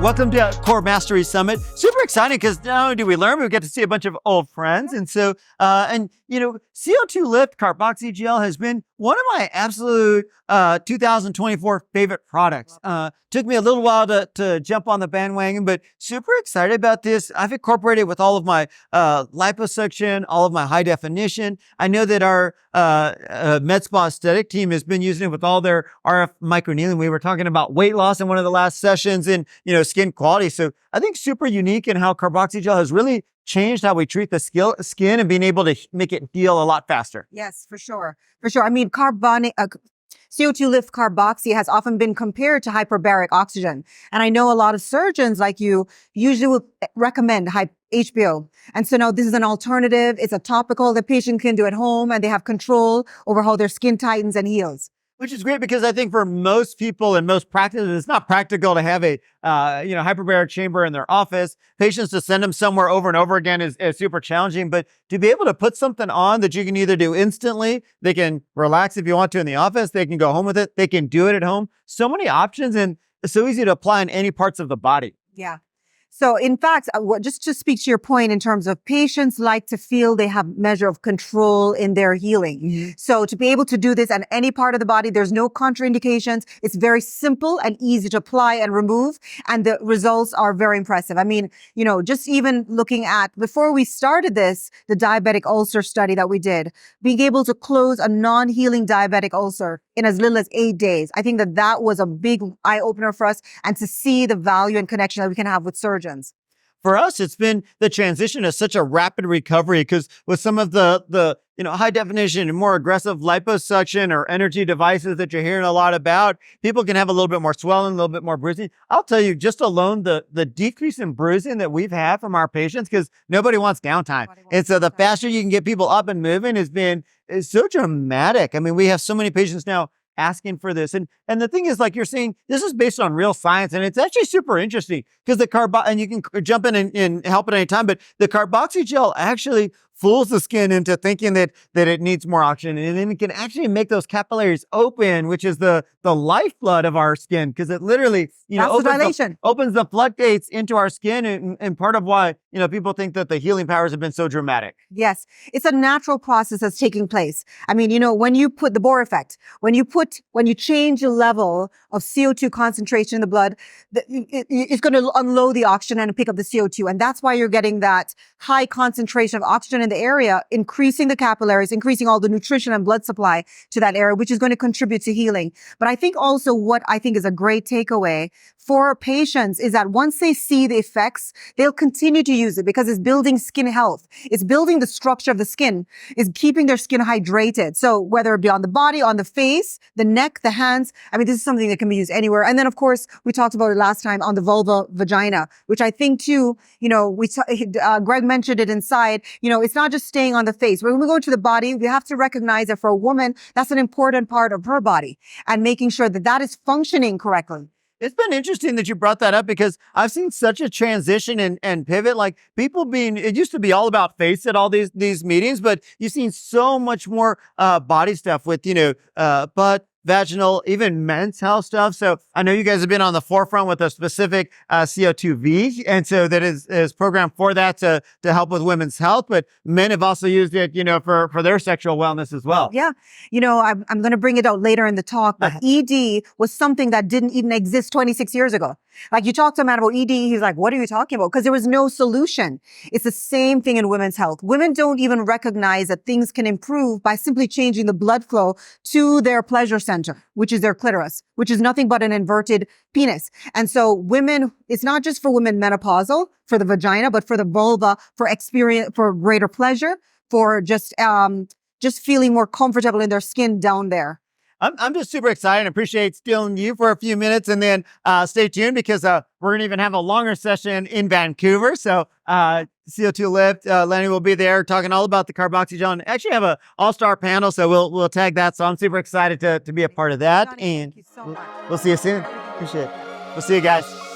Welcome to Core Mastery Summit. Super exciting because not only do we learn, we get to see a bunch of old friends. And so, CO2LIFT carboxygel has been one of my absolute 2024 favorite products. Took me a little while to jump on the bandwagon, but super excited about this. I've incorporated with all of my liposuction, all of my high definition. I know that our med spa aesthetic team has been using it with all their RF microneedling. We were talking about weight loss in one of the last sessions and, skin quality. So I think super unique in how carboxygel has really changed how we treat the skin and being able to make it heal a lot faster. Yes, for sure. For sure. I mean, CO2LIFT carboxy has often been compared to hyperbaric oxygen. And I know a lot of surgeons like you usually would recommend HBO. And so now this is an alternative. It's a topical the patient can do at home and they have control over how their skin tightens and heals. Which is great because I think for most people and most practices, it's not practical to have a, hyperbaric chamber in their office. Patients to send them somewhere over and over again is super challenging, but to be able to put something on that you can either do instantly, they can relax if you want to in the office, they can go home with it, they can do it at home. So many options and it's so easy to apply in any parts of the body. Yeah. So in fact, just to speak to your point in terms of patients like to feel they have measure of control in their healing. Mm-hmm. So to be able to do this at any part of the body, there's no contraindications. It's very simple and easy to apply and remove. And the results are very impressive. I mean, just even looking at, before we started this, the diabetic ulcer study that we did, being able to close a non-healing diabetic ulcer in as little as 8 days. I think that was a big eye opener for us and to see the value and connection that we can have with surgeons. For us, it's been the transition to such a rapid recovery because with some of the high definition and more aggressive liposuction or energy devices that you're hearing a lot about, people can have a little bit more swelling, a little bit more bruising. I'll tell you, just alone the decrease in bruising that we've had from our patients, because nobody wants downtime. And so the faster you can get people up and moving is so dramatic. I mean, we have so many patients now asking for this. And the thing is, like you're saying, this is based on real science. And it's actually super interesting because and you can jump in and help at any time, but the carboxygel actually fools the skin into thinking that it needs more oxygen. And then it can actually make those capillaries open, which is the lifeblood of our skin. Because it literally, opens the floodgates into our skin. And part of why, people think that the healing powers have been so dramatic. Yes. It's a natural process that's taking place. I mean, when you put the Bohr effect, when you change the level of CO2 concentration in the blood, it's going to unload the oxygen and pick up the CO2. And that's why you're getting that high concentration of oxygen in the area, increasing the capillaries, increasing all the nutrition and blood supply to that area, which is going to contribute to healing. But I think also what I think is a great takeaway for patients is that once they see the effects, they'll continue to use it because it's building skin health. It's building the structure of the skin. It's keeping their skin hydrated. So whether it be on the body, on the face, the neck, the hands, I mean, this is something that can be used anywhere. And then, of course, we talked about it last time on the vulva vagina, which I think too, Greg mentioned it inside, it's not just staying on the face. When we go to the body, we have to recognize that for a woman, that's an important part of her body and making sure that is functioning correctly. It's been interesting that you brought that up because I've seen such a transition and pivot, like it used to be all about face at all these meetings, but you've seen so much more body stuff with, butt, vaginal, even men's health stuff. So I know you guys have been on the forefront with a specific CO2V. And so that is programmed for that to help with women's health, but men have also used it, for their sexual wellness as well. Yeah. I'm going to bring it out later in the talk, but ED was something that didn't even exist 26 years ago. Like you talked to a man about ED, he's like, what are you talking about? Because there was no solution. It's the same thing in women's health. Women don't even recognize that things can improve by simply changing the blood flow to their pleasure center, which is their clitoris, which is nothing but an inverted penis. And so women, it's not just for women menopausal, for the vagina, but for the vulva, for greater pleasure, for just feeling more comfortable in their skin down there. I'm just super excited and appreciate stealing you for a few minutes, and then stay tuned because we're going to even have a longer session in Vancouver. So CO2LIFT, Lenny will be there talking all about the carboxygel and actually have a all-star panel. So we'll tag that. So I'm super excited to be a part of that. And thank you so much. We'll see you soon. Appreciate it. We'll see you guys.